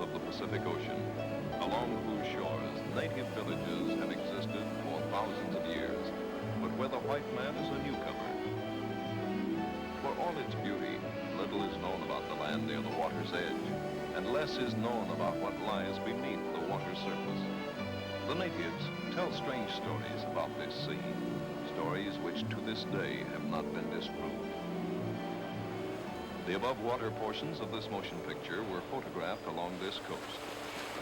of the Pacific Ocean, along whose shores native villages have existed for thousands of years, but where the white man is a newcomer. For all its beauty, little is known about the land near the water's edge, and less is known about what lies beneath the water's surface. The natives tell strange stories about this sea, stories which to this day have not been disproved. The above-water portions of this motion picture were photographed along this coast.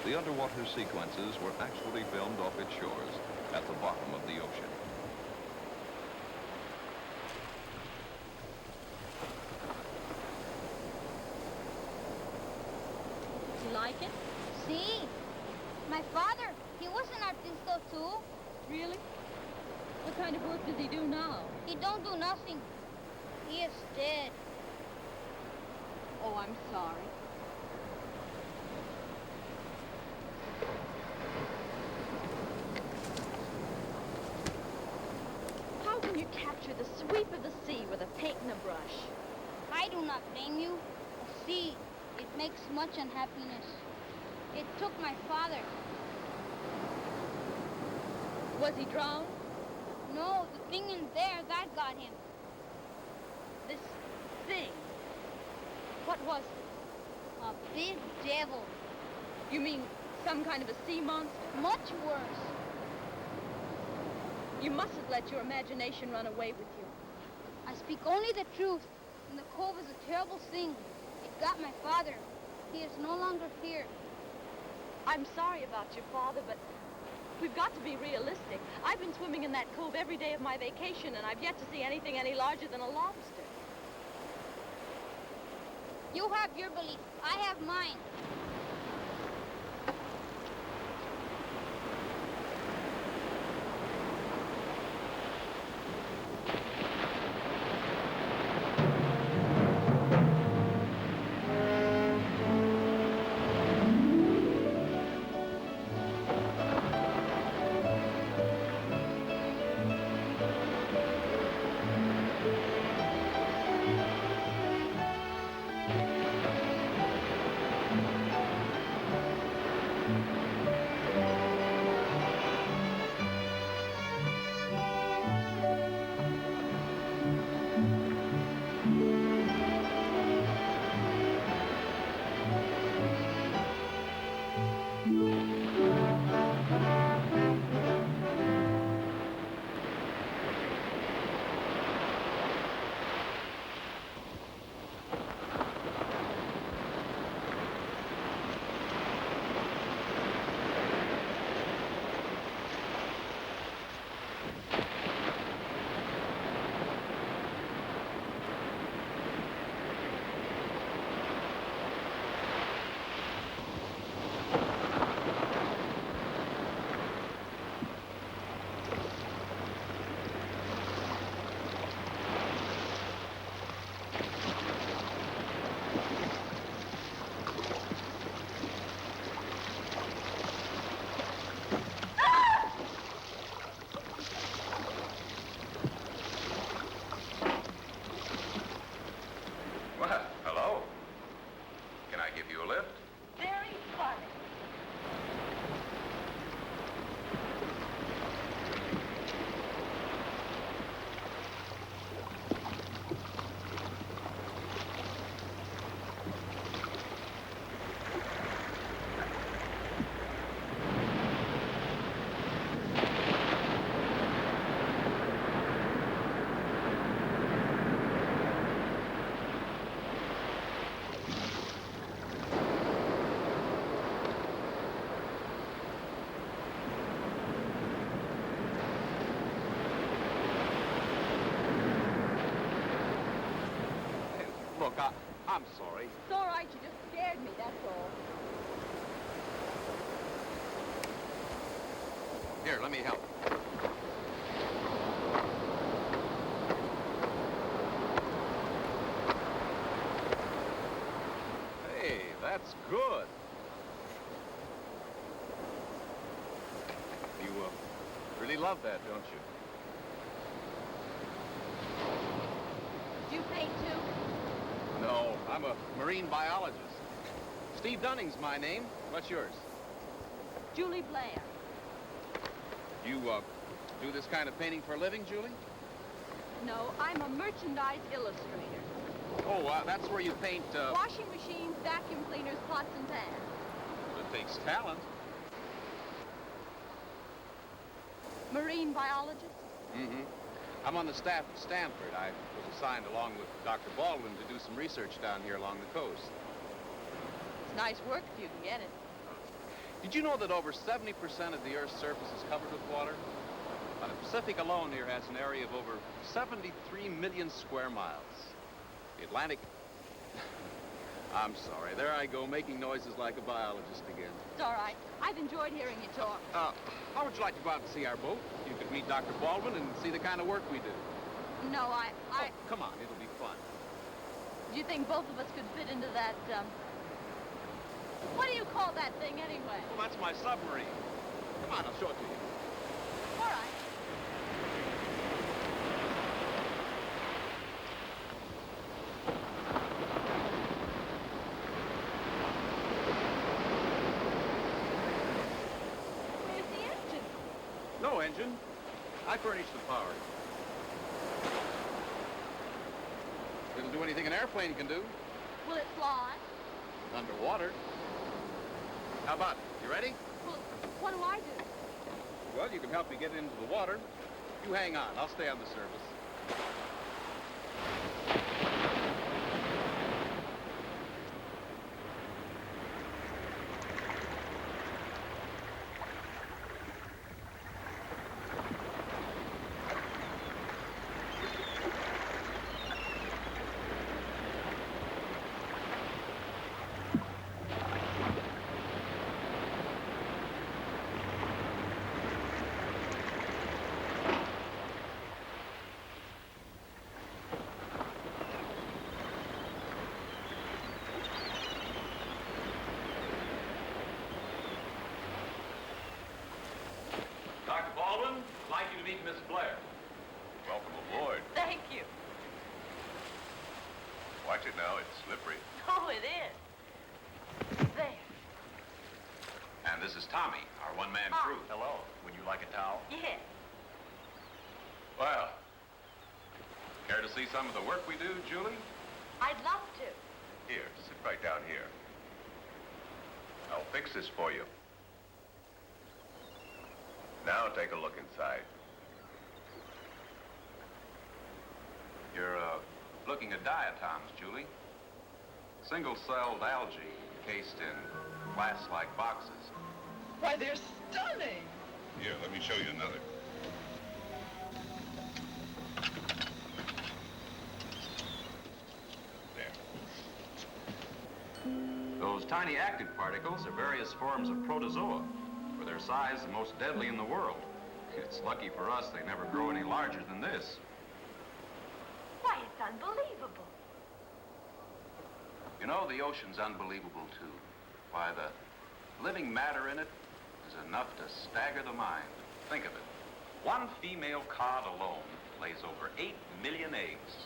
The underwater sequences were actually filmed off its shores at the bottom of the ocean. You like it? See? My father, he was an artista too. Really? What kind of work does he do now? He don't do nothing. He is dead. Oh, I'm sorry. How can you capture the sweep of the sea with a paint and a brush? I do not blame you. The sea, it makes much unhappiness. It took my father. Was he drowned? No, the thing in there, that got him. This thing? What was it? A big devil. You mean some kind of a sea monster? Much worse. You mustn't let your imagination run away with you. I speak only the truth, and the cove is a terrible thing. It got my father. He is no longer here. I'm sorry about your father, but we've got to be realistic. I've been swimming in that cove every day of my vacation, and I've yet to see anything any larger than a lobster. You have your belief. I have mine. I'm sorry. It's all right, you just scared me, that's all. Here, let me help. Hey, that's good. You really love that, don't you? Do you paint too? No, I'm a marine biologist. Steve Dunning's my name. What's yours? Julie Blair. You, do this kind of painting for a living, Julie? No, I'm a merchandise illustrator. Oh, that's where you paint, Washing machines, vacuum cleaners, pots and pans. It takes talent. Marine biologist. Mm-hmm. I'm on the staff at Stanford. I was assigned along with Dr. Baldwin to do some research down here along the coast. It's nice work if you can get it. Did you know that over 70% of the Earth's surface is covered with water? The Pacific alone here has an area of over 73 million square miles. The Atlantic... I'm sorry. There I go, making noises like a biologist again. It's all right. I've enjoyed hearing you talk. How would you like to go out and see our boat? You could meet Dr. Baldwin and see the kind of work we do. No, I... Oh, come on. It'll be fun. Do you think both of us could fit into that, What do you call that thing, anyway? Well, that's my submarine. Come on, I'll show it to you. All right. Where's the engine? No engine. I furnish the power. It'll do anything an airplane can do. Will it fly? Underwater. How about it? You ready? Well, what do I do? Well, you can help me get into the water. You hang on. I'll stay on the surface. Dr. Baldwin, I'd like you to meet Miss Blair. Welcome aboard. Thank you. Watch it now, it's slippery. Oh, it is. There. And this is Tommy, our one-man Hi. crew. Hello. Would you like a towel? Yes. Well, care to see some of the work we do, Julie? I'd love to. Here, sit right down here. I'll fix this for you. Now take a look inside. You're, looking at diatoms, Julie. Single-celled algae encased in glass-like boxes. Why, they're stunning. Here, let me show you another. There. Those tiny active particles are various forms of protozoa. For their size, the most deadly in the world. It's lucky for us they never grow any larger than this. Why, it's unbelievable. You know, the ocean's unbelievable, too. Why, the living matter in it is enough to stagger the mind. Think of it. One female cod alone lays over 8 million eggs.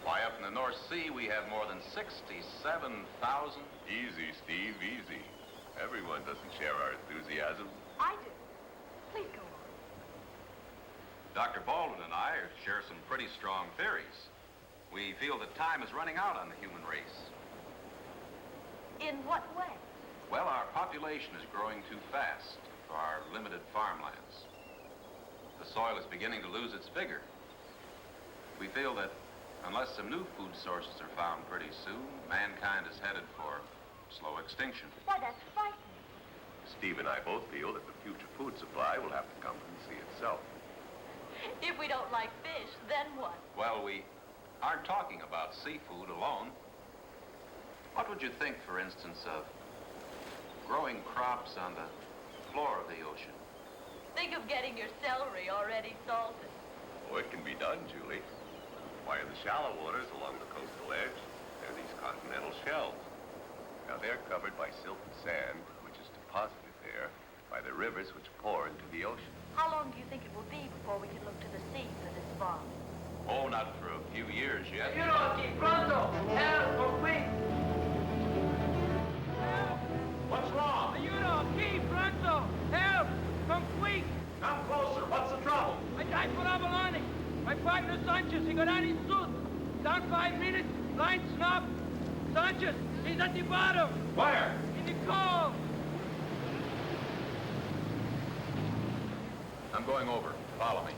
Why, up in the North Sea, we have more than 67,000... Easy, Steve, easy. Everyone doesn't share our enthusiasm. I do. Please go on. Dr. Baldwin and I share some pretty strong theories. We feel that time is running out on the human race. In what way? Well, our population is growing too fast for our limited farmlands. The soil is beginning to lose its vigor. We feel that unless some new food sources are found pretty soon, mankind is headed for slow extinction. Why, that's frightening. Steve and I both feel that the future food supply will have to come from the sea itself. If we don't like fish, then what? Well, we aren't talking about seafood alone. What would you think, for instance, of growing crops on the floor of the ocean? Think of getting your celery already salted. Oh, it can be done, Julie. Why, in the shallow waters along the coastal edge, there are these continental shelves. Now, they're covered by silty sand, which is deposited there by the rivers which pour into the ocean. How long do you think it will be before we can look to the sea for this farm? Oh, not for a few years yet. Down 5 minutes. Line stop. Sanchez, he's at the bottom. Where? In the cove. I'm going over. Follow me.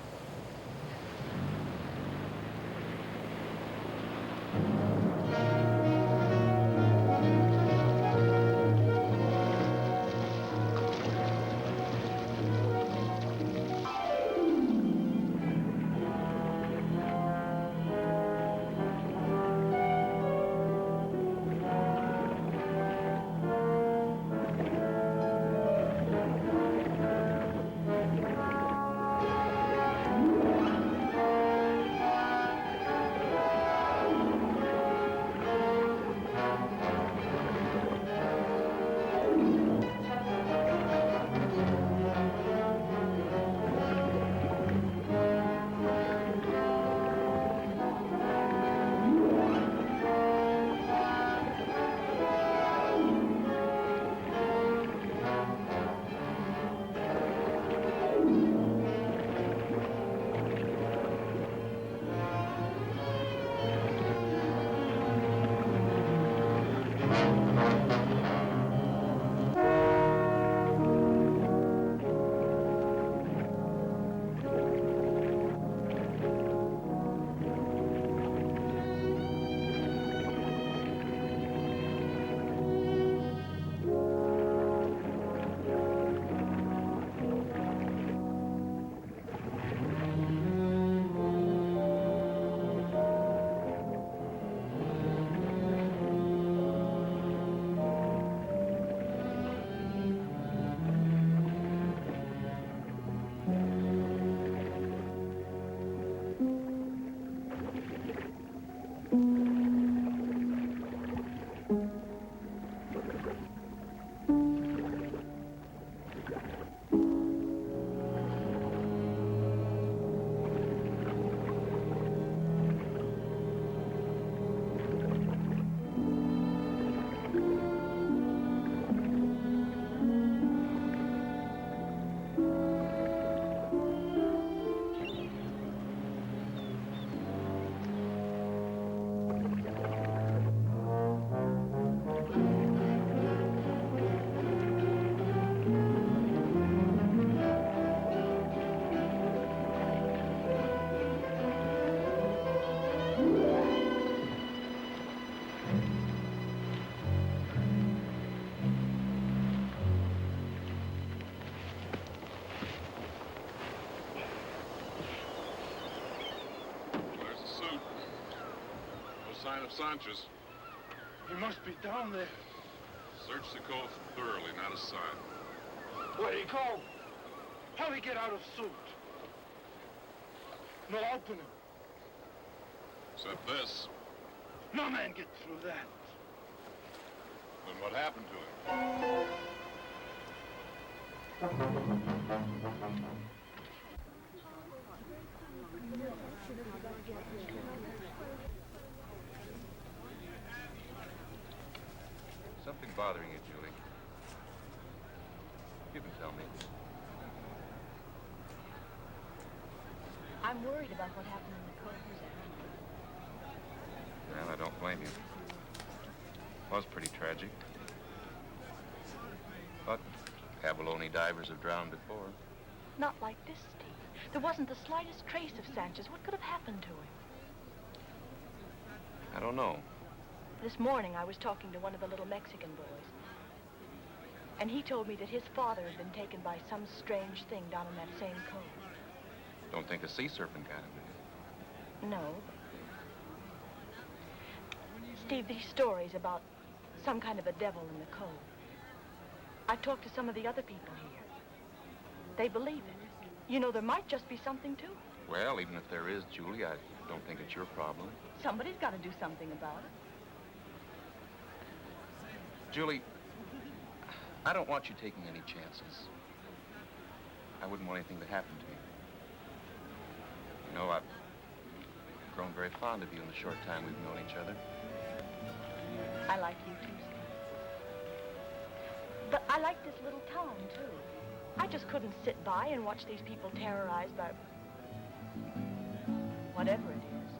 Sign of Sanchez. He must be down there. Search the cove thoroughly, not a sign. Where'd he go? How'd he get out of suit? No opening. Except this. No man get through that. Then what happened to him? Something bothering you, Julie? You can tell me. I'm worried about what happened in the cove. Well, I don't blame you. Was pretty tragic. But abalone divers have drowned before. Not like this, Steve. There wasn't the slightest trace of Sanchez. What could have happened to him? I don't know. This morning, I was talking to one of the little Mexican boys. And he told me that his father had been taken by some strange thing down in that same cove. Don't think a sea serpent got him, do you? No. Steve, these stories about some kind of a devil in the cove. I talked to some of the other people here. They believe it. You know, there might just be something to it. Well, even if there is, Julie, I don't think it's your problem. Somebody's got to do something about it. Julie, I don't want you taking any chances. I wouldn't want anything to happen to you. You know, I've grown very fond of you in the short time we've known each other. I like you too, Steve. But I like this little town, too. I just couldn't sit by and watch these people terrorized by whatever it is.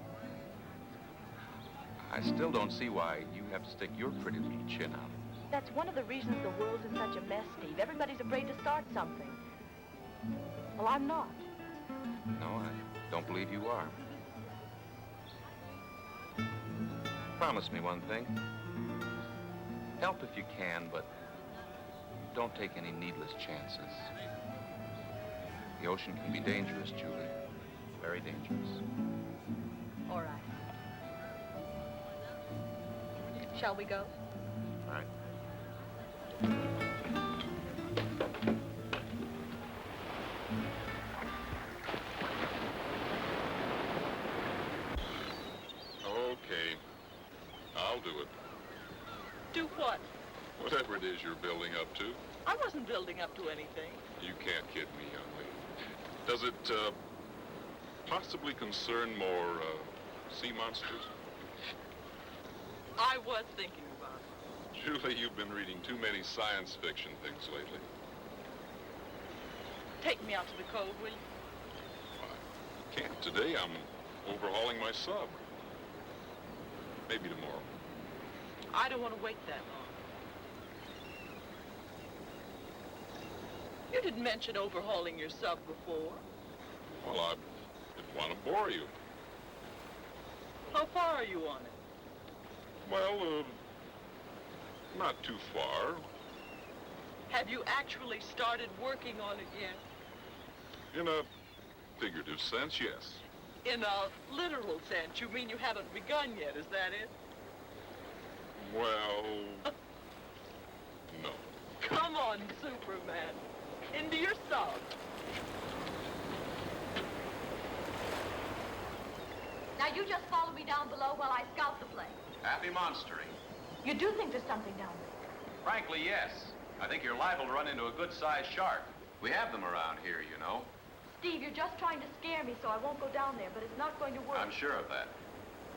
I still don't see why you have to stick your pretty little chin out. That's one of the reasons the world's in such a mess, Steve. Everybody's afraid to start something. Well, I'm not. No, I don't believe you are. Promise me one thing. Help if you can, but don't take any needless chances. The ocean can be dangerous, Julie. Very dangerous. All right. Shall we go? All right. Okay. I'll do it. Do what? Whatever it is you're building up to. I wasn't building up to anything. You can't kid me, young lady. Does it, possibly concern more, sea monsters? I was thinking about it. Julie, you've been reading too many science fiction things lately. Take me out to the cove, will you? I can't today. I'm overhauling my sub. Maybe tomorrow. I don't want to wait that long. You didn't mention overhauling your sub before. Well, I didn't want to bore you. How far are you on it? Well, not too far. Have you actually started working on it yet? In a figurative sense, yes. In a literal sense, you mean you haven't begun yet, is that it? Well, no. Come on, Superman. Into your sub. Now you just follow me down below while I scout the place. Happy monstering. You do think there's something down there? Frankly, yes. I think you're liable to run into a good-sized shark. We have them around here, you know. Steve, you're just trying to scare me so I won't go down there, but it's not going to work. I'm sure of that.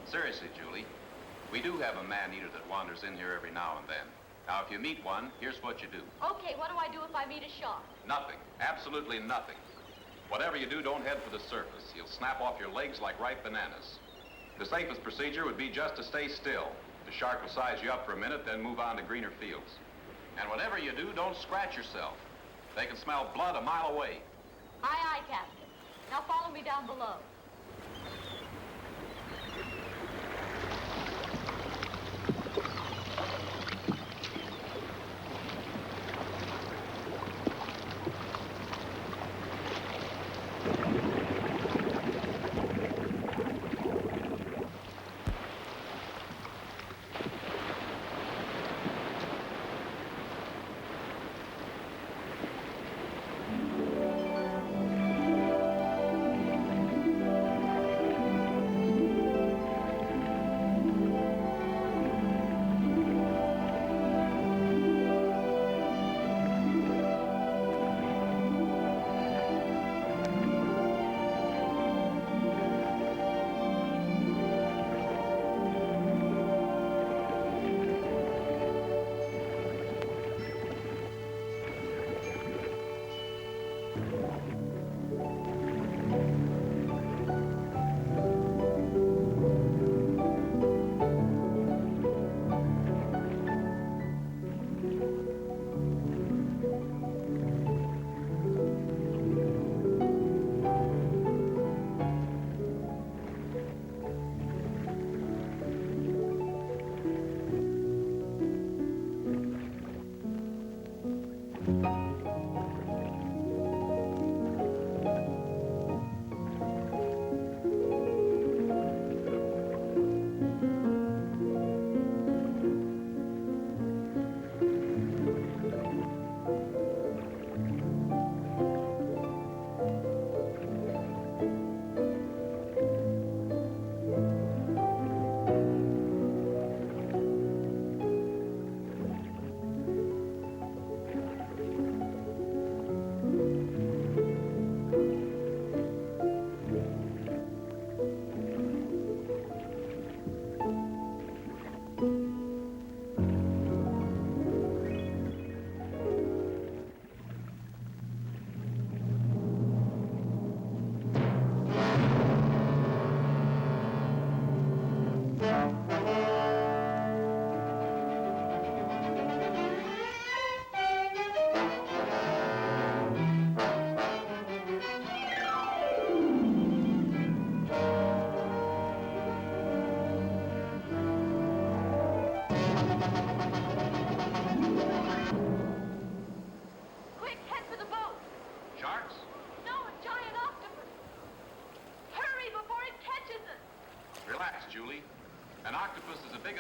Seriously, Julie, we do have a man-eater that wanders in here every now and then. Now, if you meet one, here's what you do. Okay, what do I do if I meet a shark? Nothing. Absolutely nothing. Whatever you do, don't head for the surface. He'll snap off your legs like ripe bananas. The safest procedure would be just to stay still. The shark will size you up for a minute, then move on to greener fields. And whatever you do, don't scratch yourself. They can smell blood a mile away. Aye, aye, Captain. Now follow me down below.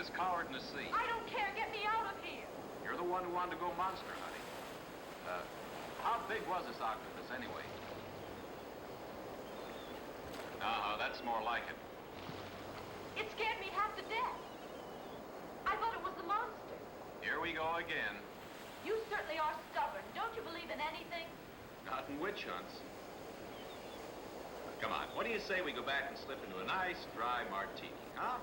biggest coward in the sea. I don't care. Get me out of here. You're the one who wanted to go monster hunting. How big was this octopus anyway? That's more like it. It scared me half to death. I thought it was the monster. Here we go again. You certainly are stubborn. Don't you believe in anything? Not in witch hunts. Come on, what do you say we go back and slip into a nice, dry martini, huh?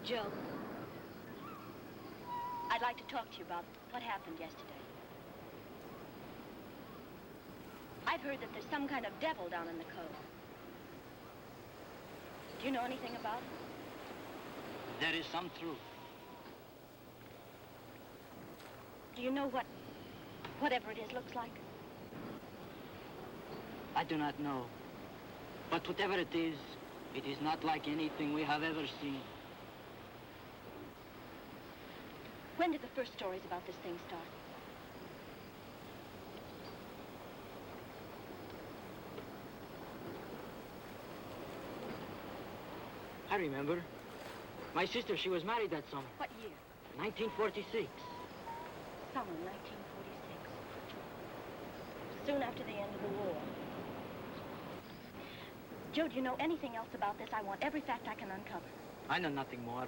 Joe, I'd like to talk to you about what happened yesterday. I've heard that there's some kind of devil down in the cove. Do you know anything about it? There is some truth. Do you know what whatever it is looks like? I do not know. But whatever it is not like anything we have ever seen. When did the first stories about this thing start? I remember. My sister, she was married that summer. What year? 1946. Summer 1946. Soon after the end of the war. Joe, do you know anything else about this? I want every fact I can uncover. I know nothing more.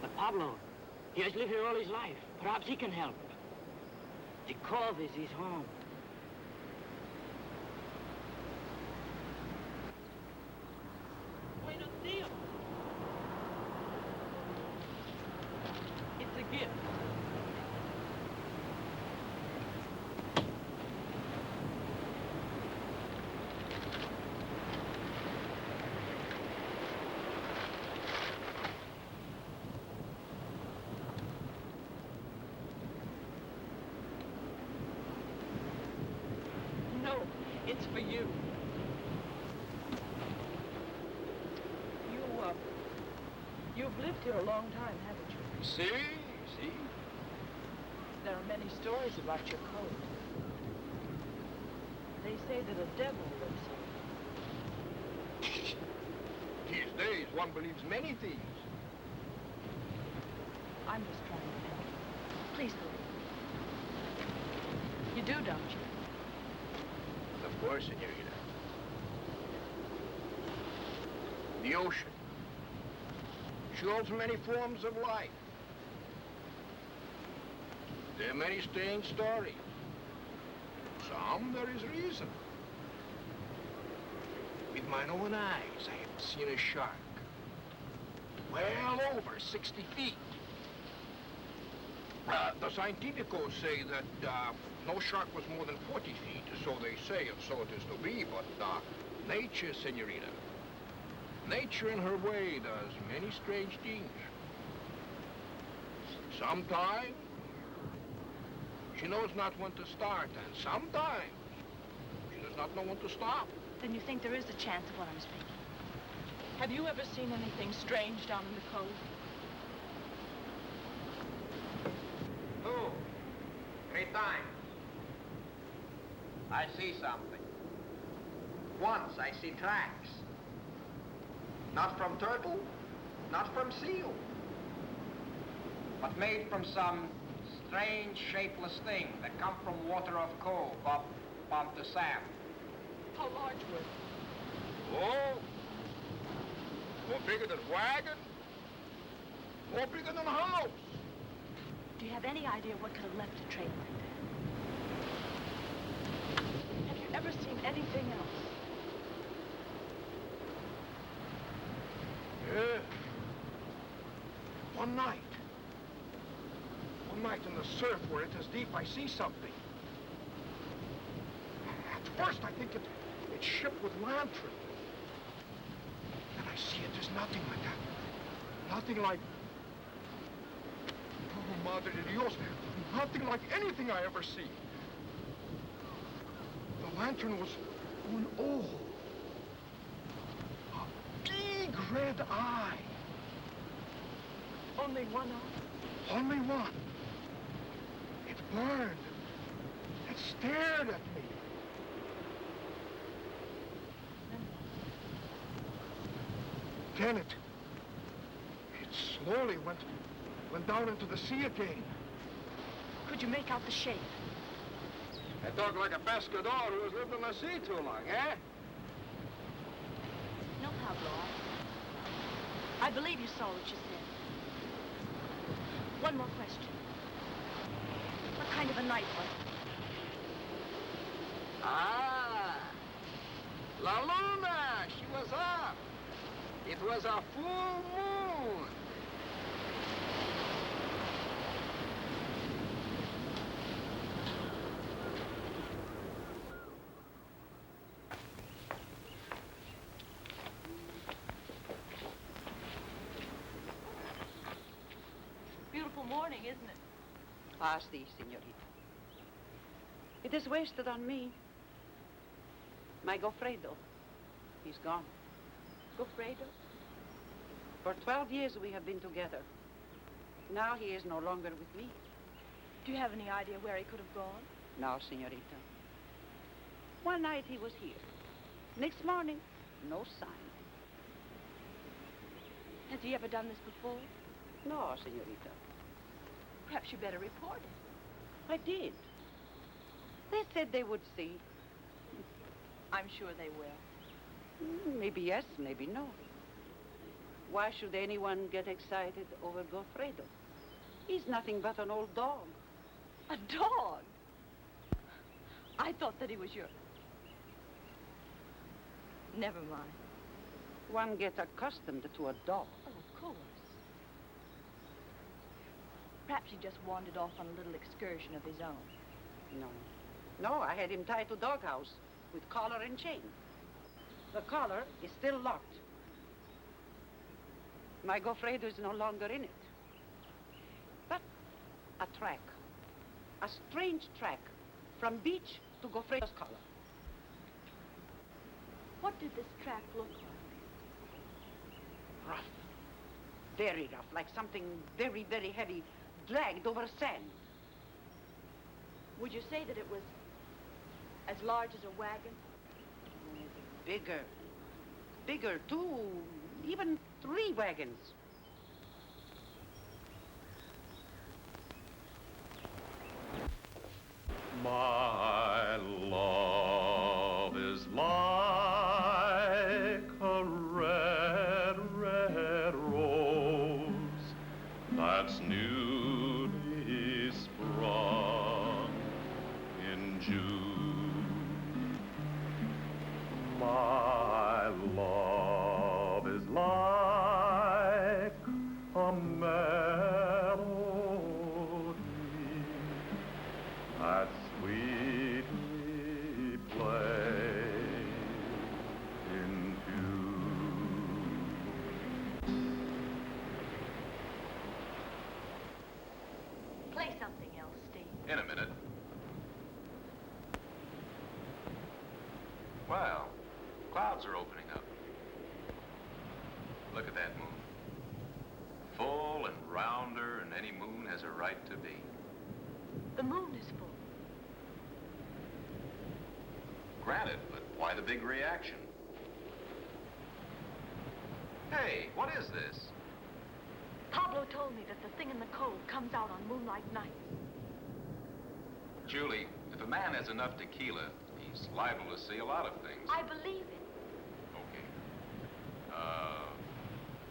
But Pablo, he has lived here all his life. Perhaps he can help. The cove is his home. Buenos dias. It's a gift. No, it's for you. You've lived here a long time, haven't you? See? There are many stories about your cove. They say that a devil lives here. These days, one believes many things. I'm just trying to help. Please believe me. You do, don't you? Of course, senorita. The ocean shows many forms of life. There are many strange stories. Some there is reason. With my own eyes, I have seen a shark. Well over 60 feet. The scientificos say that no shark was more than 40 feet, so they say, and so it is to be, but nature, senorita, nature in her way does many strange things. Sometimes she knows not when to start, and sometimes she does not know when to stop. Then you think there is a chance of what I'm speaking? Have you ever seen anything strange down in the cove? Two, 3 times. I see something. Once I see tracks. Not from turtle, not from seal, but made from some strange, shapeless thing that come from water of cove up the sand. How large were they? Oh, more bigger than wagon, more bigger than a house. Do you have any idea what could have left a trail like that? Have you ever seen anything else? Yeah. One night in the surf where it is deep, I see something. At first, I think it's shipped with lantern. And I see it is nothing like that. Nothing like... Oh, Madre de Dios. Nothing like anything I ever see. The lantern was an old, big red eye. Only one eye? Only one. It burned, it stared at me. Then it slowly went down into the sea again. Could you make out the shape? I talk like a pescador who has lived on the sea too long, eh? No, Pablo. I believe you saw what you said. One more question. What kind of a night was it? Ah! La Luna! She was up! It was a full moon! Beautiful morning, isn't it? Ah, si, señorita. It is wasted on me. My Goffredo, he's gone. Goffredo? For 12 years we have been together. Now he is no longer with me. Do you have any idea where he could have gone? No, señorita. One night he was here. Next morning, no sign. Has he ever done this before? No, señorita. Perhaps you better report it. I did. They said they would see. I'm sure they will. Maybe yes, maybe no. Why should anyone get excited over Goffredo? He's nothing but an old dog. A dog? I thought that he was your... Never mind. One gets accustomed to a dog. Oh, of course. Perhaps he just wandered off on a little excursion of his own. No. No, I had him tied to doghouse with collar and chain. The collar is still locked. My Goffredo is no longer in it. But a track. A strange track from beach to Goffredo's collar. What did this track look like? Rough. Very rough, like something very, very heavy dragged over sand. Would you say that it was as large as a wagon? Bigger. Bigger, 2, even 3 wagons. My love is like a red, red rose that's newly sprung in June. My love is like a melody that sweetly plays in tune. Play something else, Steve. In a minute. Well, clouds are opening up. Look at that moon. Full and rounder than any moon has a right to be. The moon is full. Granted, but why the big reaction? Hey, what is this? Pablo told me that the thing in the cove comes out on moonlight nights. Julie, if a man has enough tequila, he's liable to see a lot of things. I believe it. Okay.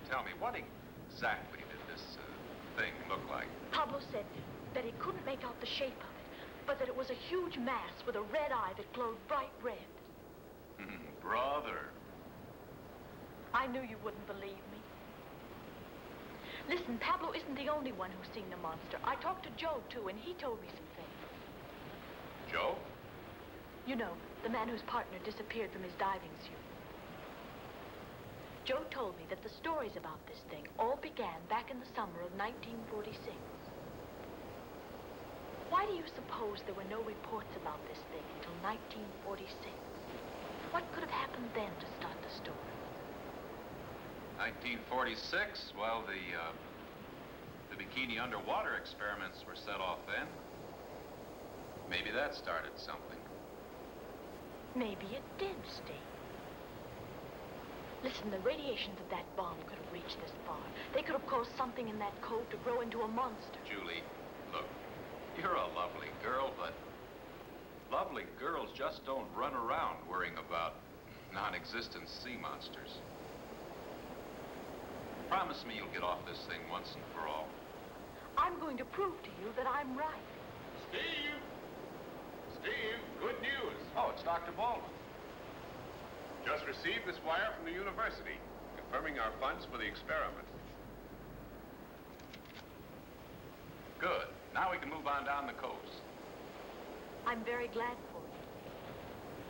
Tell me, what exactly did this thing look like? Pablo said that he couldn't make out the shape of it, but that it was a huge mass with a red eye that glowed bright red. Brother. I knew you wouldn't believe me. Listen, Pablo isn't the only one who's seen the monster. I talked to Joe, too, and he told me some things. Joe? You know, the man whose partner disappeared from his diving suit. Joe told me that the stories about this thing all began back in the summer of 1946. Why do you suppose there were no reports about this thing until 1946? What could have happened then to start the story? 1946? Well, the bikini underwater experiments were set off then. Maybe that started something. Maybe it did, Steve. Listen, the radiations of that bomb could have reached this far. They could have caused something in that cove to grow into a monster. Julie, look, you're a lovely girl, but lovely girls just don't run around worrying about non-existent sea monsters. Promise me you'll get off this thing once and for all. I'm going to prove to you that I'm right. Steve! Steve, good news. Oh, it's Dr. Baldwin. Just received this wire from the university, confirming our funds for the experiment. Good. Now we can move on down the coast. I'm very glad for you.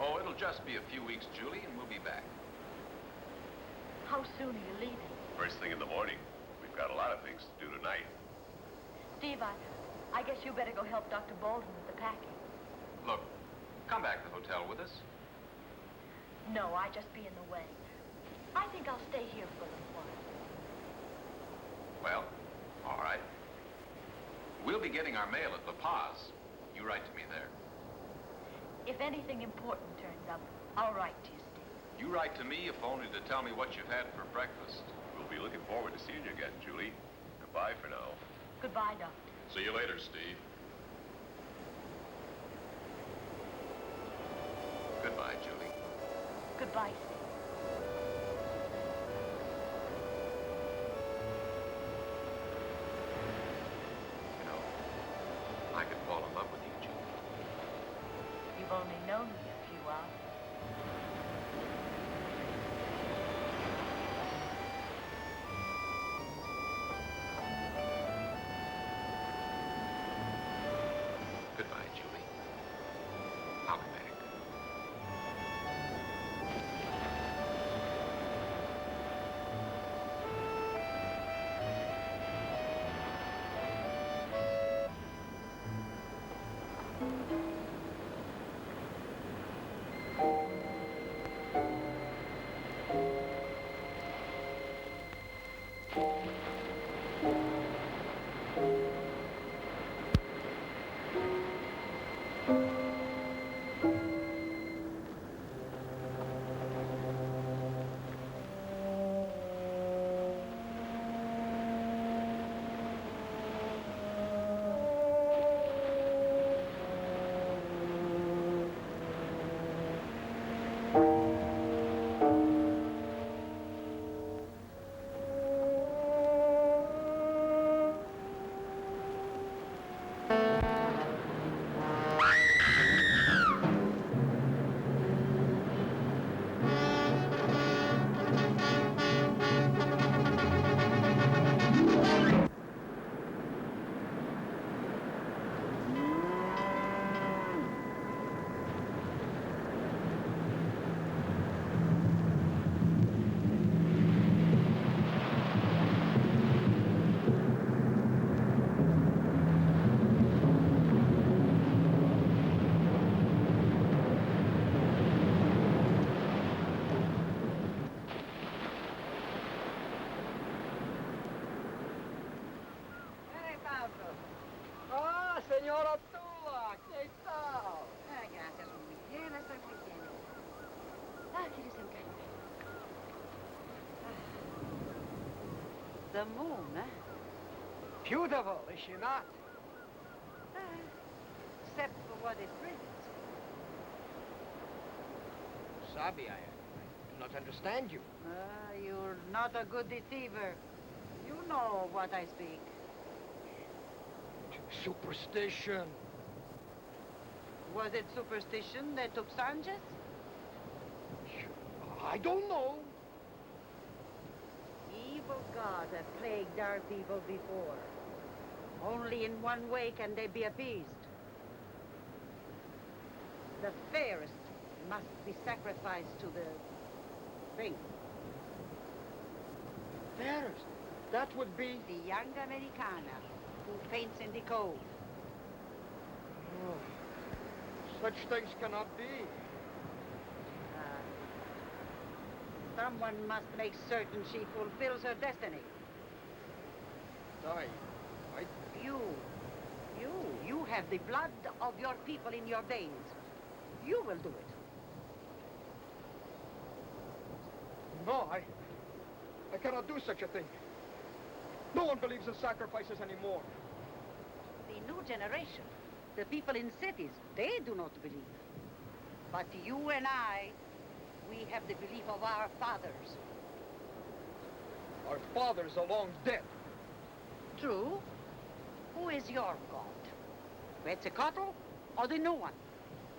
Oh, it'll just be a few weeks, Julie, and we'll be back. How soon are you leaving? First thing in the morning. We've got a lot of things to do tonight. Steve, I guess you better go help Dr. Baldwin with the packing. Look, come back to the hotel with us. No, I'd just be in the way. I think I'll stay here for a little while. Well, all right. We'll be getting our mail at La Paz. You write to me there. If anything important turns up, I'll write to you, Steve. You write to me, if only to tell me what you've had for breakfast. We'll be looking forward to seeing you again, Julie. Goodbye for now. Goodbye, Doctor. See you later, Steve. Goodbye, Julie. Goodbye, Steve. You know, I could fall in love with you, Julie. You've only known me a few hours. Goodbye, Julie. I'll be back. Señora Tula, ¿qué tal? Gracias, muy bien, estoy muy bien. ¿Quieres un café? The moon, eh? Beautiful, is she not? Except for what it brings. Sabi, I do not understand you. You're not a good deceiver. You know what I speak. Superstition. Was it superstition that took Sanchez? I don't know. Evil gods have plagued our people before. Only in one way can they be appeased. The fairest must be sacrificed to the thing. Fairest? That would be... The young Americana who faints in the cove. Oh, such things cannot be. Someone must make certain she fulfills her destiny. I... You have the blood of your people in your veins, you will do it. No, I cannot do such a thing. No one believes in sacrifices anymore. The new generation, the people in cities, they do not believe. But you and I, we have the belief of our fathers. Our fathers are long dead. True. Who is your god? Quetzalcoatl or the new one?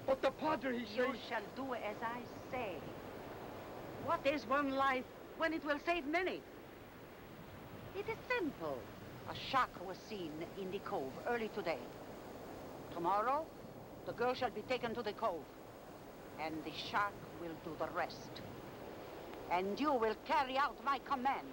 But the Padre, he says... You shall do as I say. What is one life when it will save many? It is simple. A shark was seen in the cove early today. Tomorrow, the girl shall be taken to the cove, and the shark will do the rest. And you will carry out my command.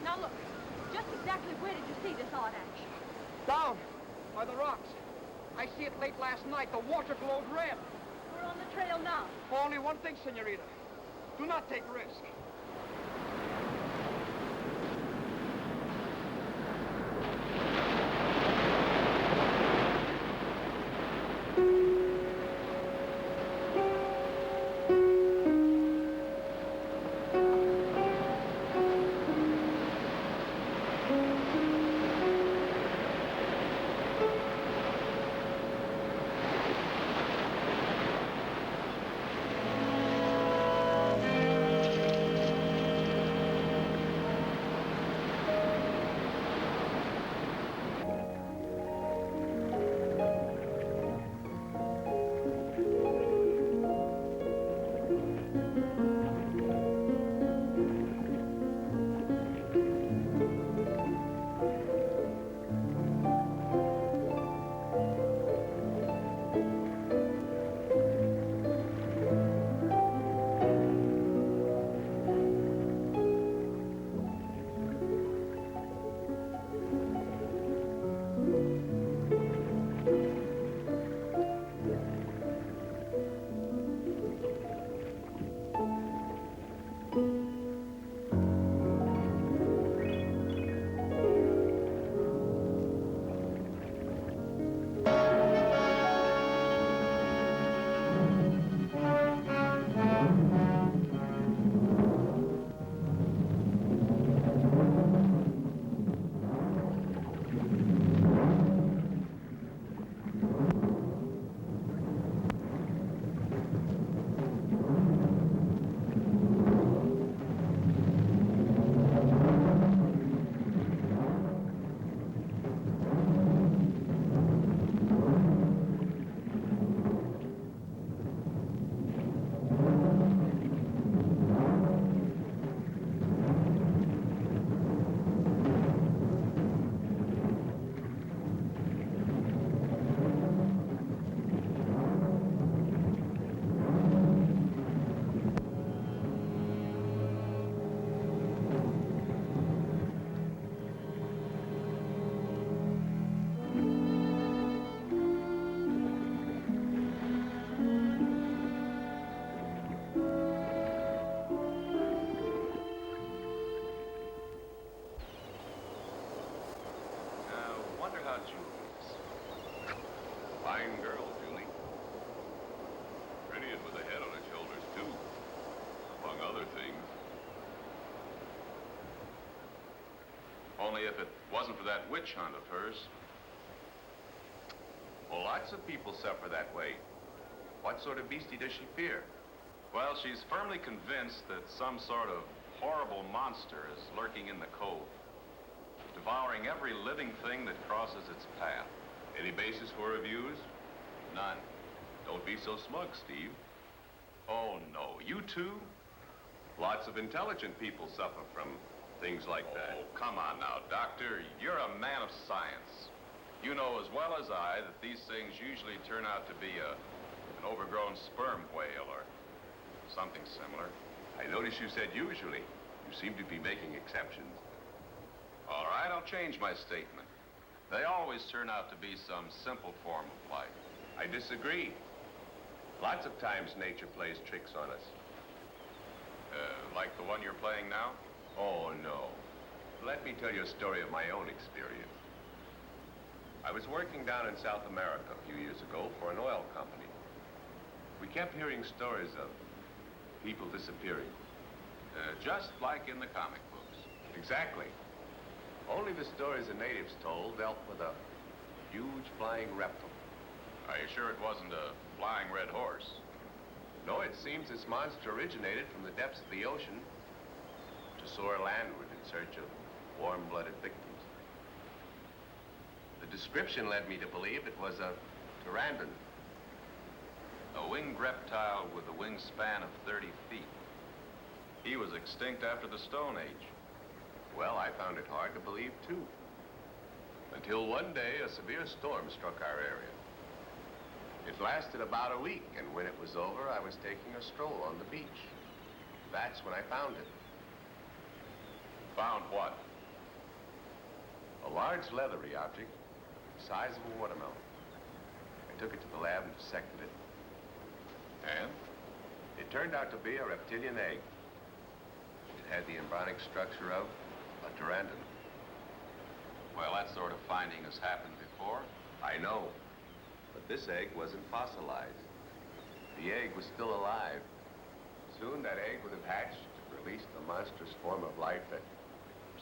Now look, just exactly where did you see this odd action? Down by the rocks. I see it late last night. The water glowed red. We're on the trail now. Only one thing, senorita. Do not take risk. about you, Louise? Fine girl, Julie. Pretty and with a head on her shoulders, too, among other things. Only if it wasn't for that witch hunt of hers. Well, lots of people suffer that way. What sort of beastie does she fear? Well, she's firmly convinced that some sort of horrible monster is lurking in the cove, devouring every living thing that crosses its path. Any basis for her views? None. Don't be so smug, Steve. Oh, no. You too? Lots of intelligent people suffer from things like that. Oh, come on now, Doctor. You're a man of science. You know as well as I that these things usually turn out to be an overgrown sperm whale or something similar. I notice you said usually. You seem to be making exceptions. All right, I'll change my statement. They always turn out to be some simple form of life. I disagree. Lots of times nature plays tricks on us. Like the one you're playing now? Oh, no. Let me tell you a story of my own experience. I was working down in South America a few years ago for an oil company. We kept hearing stories of people disappearing. Just like in the comic books. Exactly. Only the stories the natives told dealt with a huge flying reptile. Are you sure it wasn't a flying red horse? No, it seems this monster originated from the depths of the ocean to soar landward in search of warm-blooded victims. The description led me to believe it was a pteranodon. A winged reptile with a wingspan of 30 feet. He was extinct after the Stone Age. Well, I found it hard to believe, too. Until one day, a severe storm struck our area. It lasted about a week, and when it was over, I was taking a stroll on the beach. That's when I found it. Found what? A large leathery object, the size of a watermelon. I took it to the lab and dissected it. And? It turned out to be a reptilian egg. It had the embryonic structure of a pteranodon. Well, that sort of finding has happened before. I know. But this egg wasn't fossilized. The egg was still alive. Soon that egg would have hatched and released the monstrous form of life that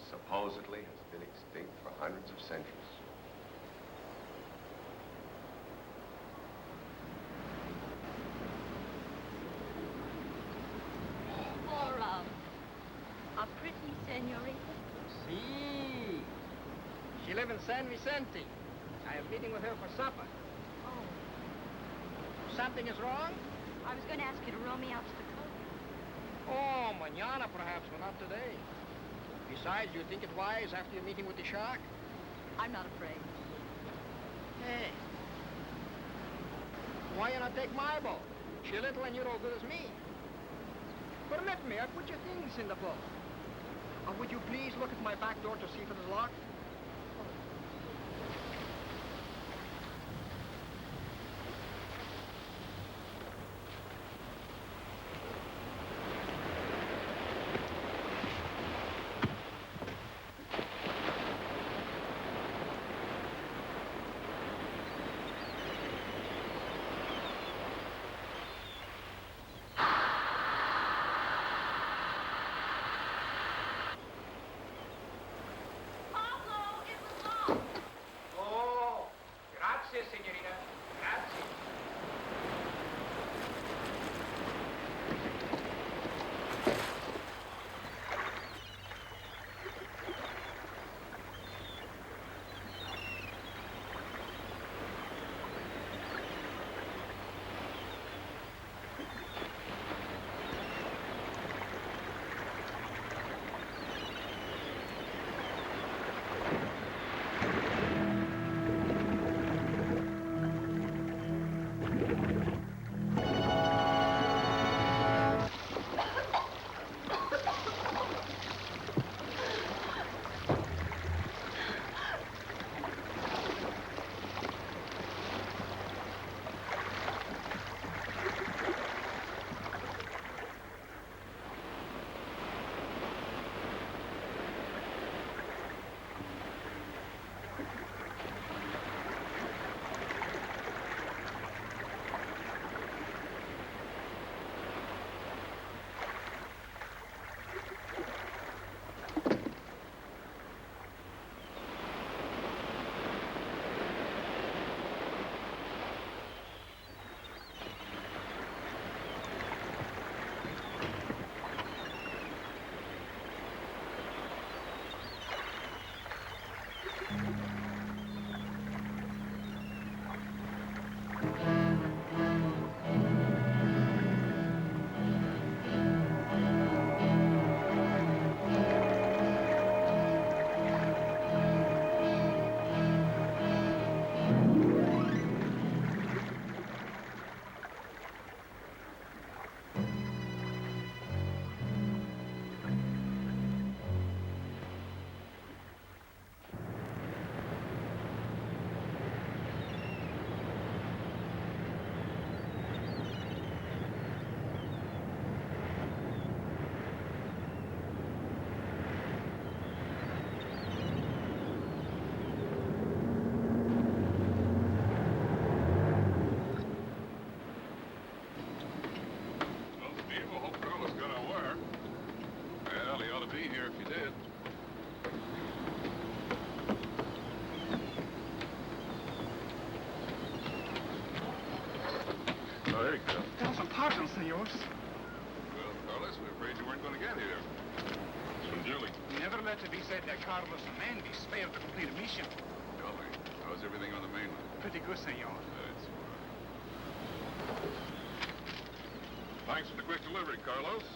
supposedly has been extinct for hundreds of centuries. Laura, a pretty senorita. Si. She lives in San Vicente. I am meeting with her for supper. Oh, Something is wrong? I was going to ask you to row me out to the cove. Oh, mañana perhaps, but not today. Besides, you think it wise after your meeting with the shark? I'm not afraid. Hey. Why you not take my boat? She little and you're all good as me. Permit me, I put your things in the boat. Would you please look at my back door to see if it is locked? Papa! Oh, there you go. Thousand pardons, senors. Well, Carlos, we're afraid you weren't going to get here. It's from Julie. Never let it be said that Carlos and Mandy failed to complete a mission. Julie, how's everything on the mainland? Pretty good, senor. That's Thanks for the quick delivery, Carlos.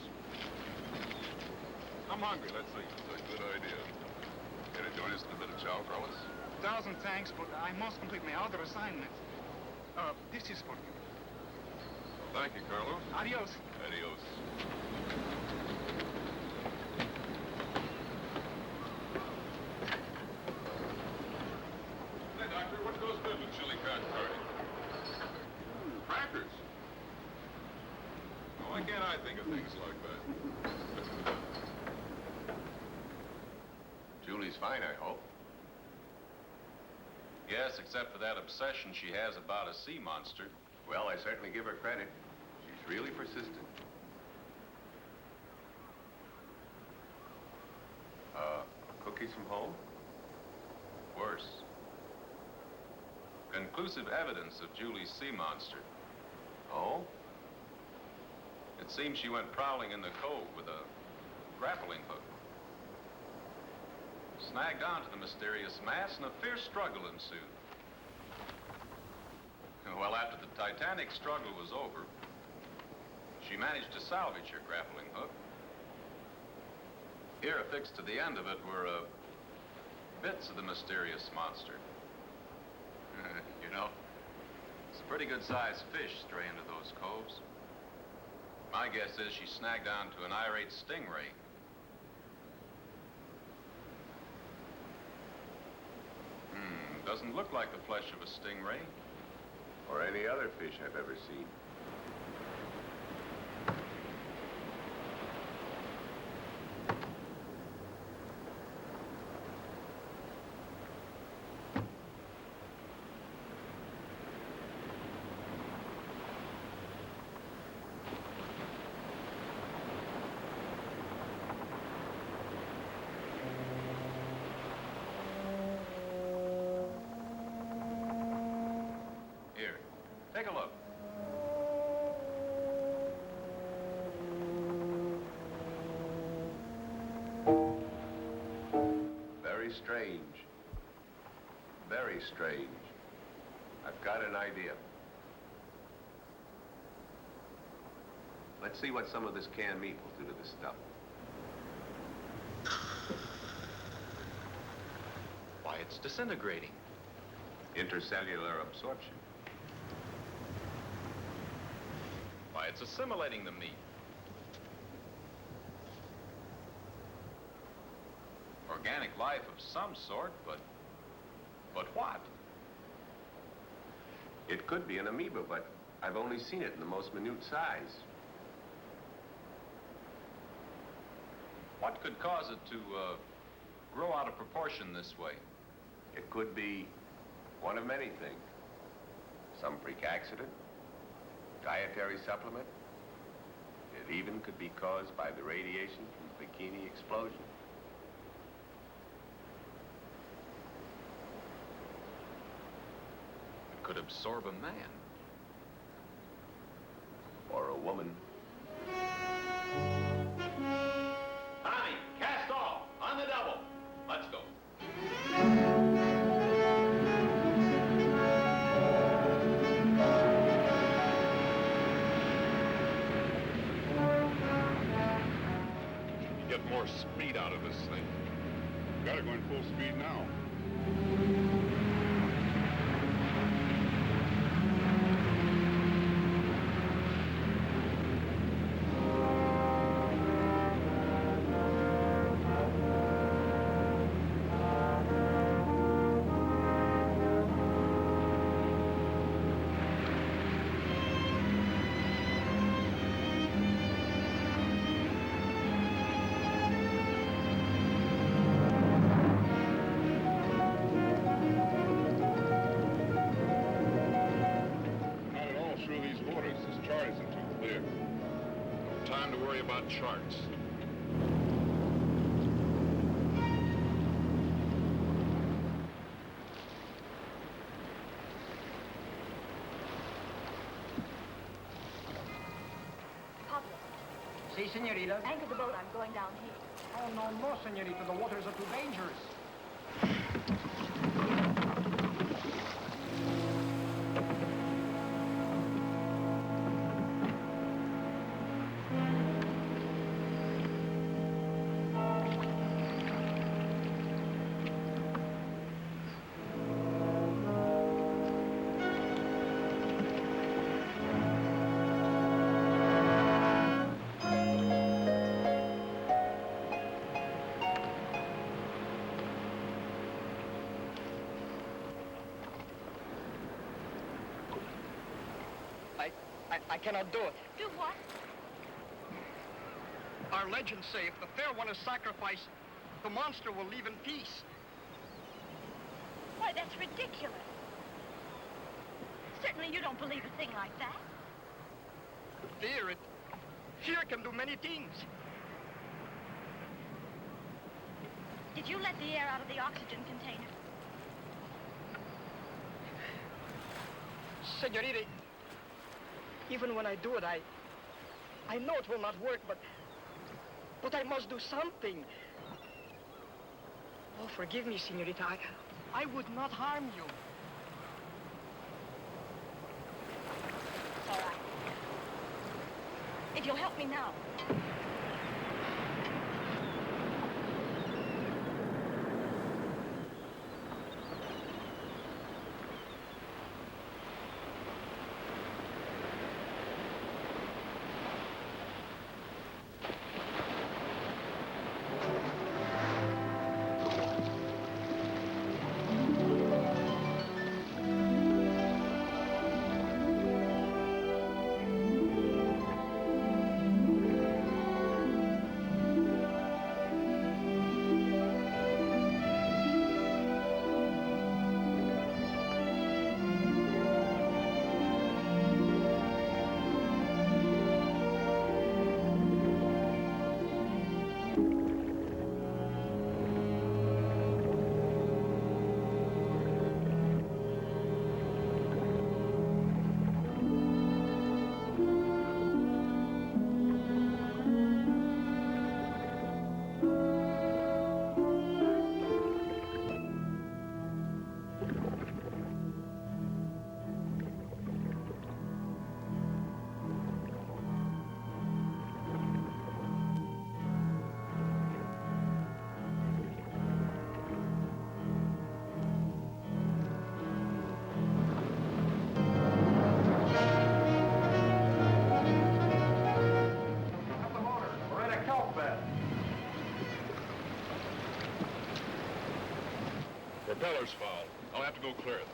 I'm hungry. Let's see. It's a good idea. Care to join us in a bit of chow, Carlos? Thousand thanks, but I must complete my other assignment. This is for you. Thank you, Carlos. Adios. Adios. Hey, Doctor, what goes good with chili cotton curry? Crackers. Why can't I think of things like that? Julie's fine, I hope. Yes, except for that obsession she has about a sea monster. Well, I certainly give her credit. She's really persistent. Cookies from home? Worse. Conclusive evidence of Julie's sea monster. Oh? It seems she went prowling in the cove with a grappling hook. Snagged onto the mysterious mass, and a fierce struggle ensued. Well, after the titanic struggle was over, she managed to salvage her grappling hook. Here, affixed to the end of it, were bits of the mysterious monster. You know, it's a pretty good-sized fish stray into those coves. My guess is she snagged onto an irate stingray. Doesn't look like the flesh of a stingray. Or any other fish I've ever seen. Here, take a look. Very strange. Very strange. I've got an idea. Let's see what some of this canned meat will do to this stuff. Why, it's disintegrating. Intercellular absorption. Why, it's assimilating the meat. Organic life of some sort, but what? It could be an amoeba, but I've only seen it in the most minute size. What could cause it to grow out of proportion this way? It could be one of many things. Some freak accident, dietary supplement. It even could be caused by the radiation from the bikini explosion. It could absorb a man. Or a woman. Tommy, cast off on the double. Let's go. Get more speed out of this thing. Gotta go in full speed now. Charts. Si, senorita. Anchor the boat. I'm going down here. Oh, no, senorita. The waters are too dangerous. I cannot do it. Do what? Our legends say if the fair one is sacrificed, the monster will leave in peace. Why, that's ridiculous. Certainly you don't believe a thing like that. Fear can do many things. Did you let the air out of the oxygen container? Senorita, even when I do it, I know it will not work, but I must do something. Oh, forgive me, senorita. I would not harm you. It's all right. If you'll help me now. Propeller's foul. I'll have to go clear it.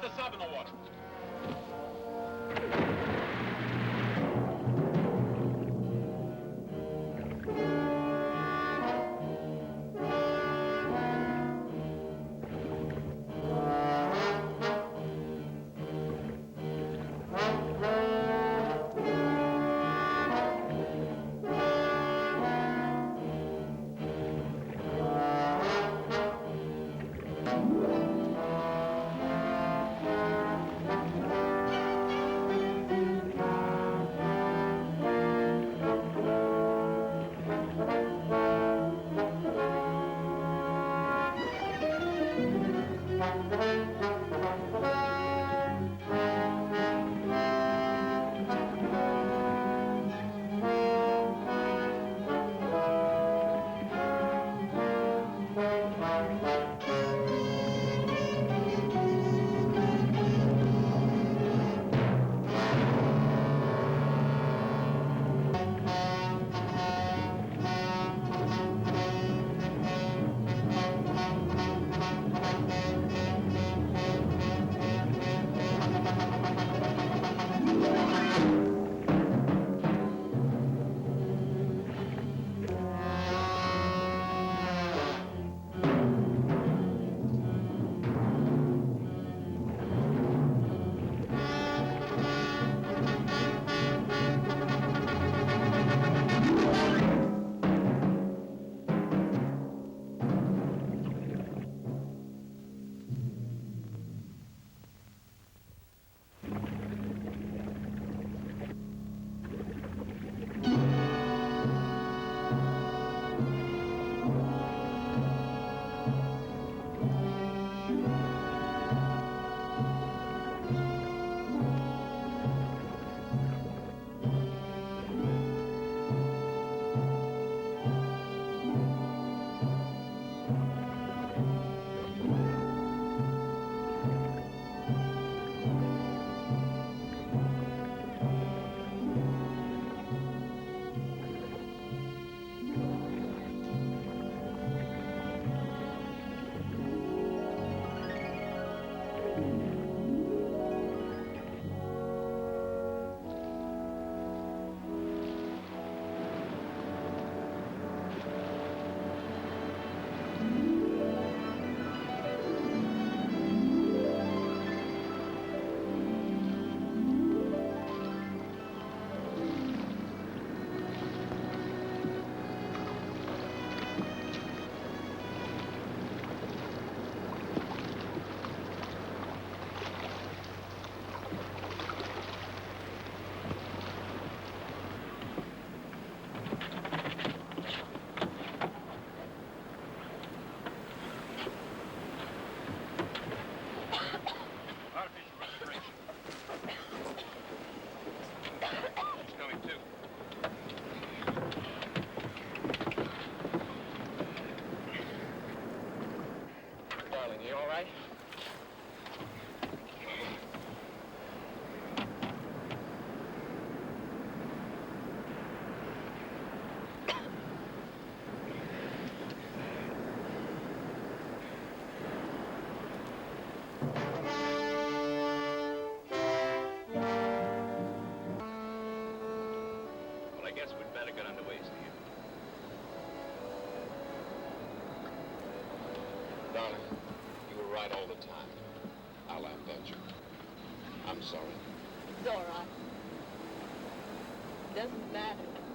Get the sub in the water. Darling, you were right all the time. I laughed at you. I'm sorry. It's all right. Doesn't matter.